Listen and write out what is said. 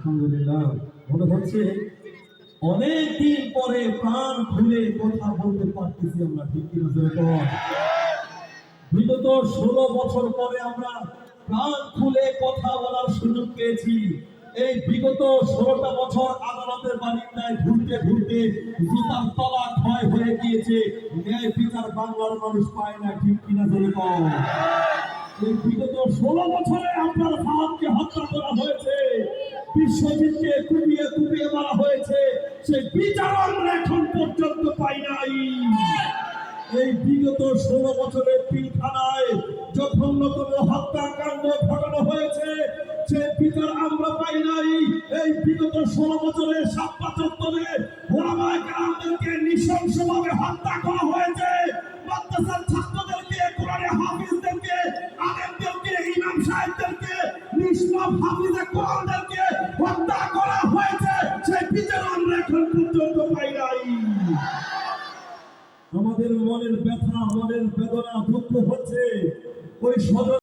আলহামদুলিল্লাহ, মনে হচ্ছে অনেকদিন পরে প্রাণ খুলে কথা বলতে পারতেছি আমরা, ঠিক কিনা যেরকম বিগত 16 বছর পরে আমরা প্রাণ খুলে কথা বলার সুযোগ পেয়েছি। এই বিগত 16টা বছর আদালতের বারিন্দায় ঘুরতে ঘুরতে জুতার তলা ক্ষয় হয়ে গিয়েছে, ন্যায় বিচার বাংলার মানুষ পায় না, ঠিক কিনা যেরকম এই বিগত 16 বছরে আপনার ফাহাদকে হত্যা করা হয়েছে, বিশ্বজিৎকে কুপিয়ে কুপিয়ে মারা হয়েছে, সেই বিচার আমরা এখন পর্যন্ত পাই নাই। এই বিগত 16 বছরে পিলখানায় জঘন্যতম হত্যাকাণ্ড ঘটানো হয়েছে, সে বিচার আমরা পাই নাই। এই বিগত 16 বছরে শাপলা চত্বরে ওলামায়ে কেরামদেরকে নৃশংসভাবে হত্যা করা হয়েছে, মাদ্রাসার ছাত্রদেরকে, কোরআনের হাফিজদেরকে, আলেমদেরকে, ইমাম সাহেবদেরকে, নিষ্পাপ হাফিজে কোরআনদেরকে হত্যা করা হয়েছে, সেই বিচার আমরা এখন পর্যন্ত পাই নাই। আমাদের মনের ব্যথা, মনের বেদনা, দুঃখ হচ্ছে ওই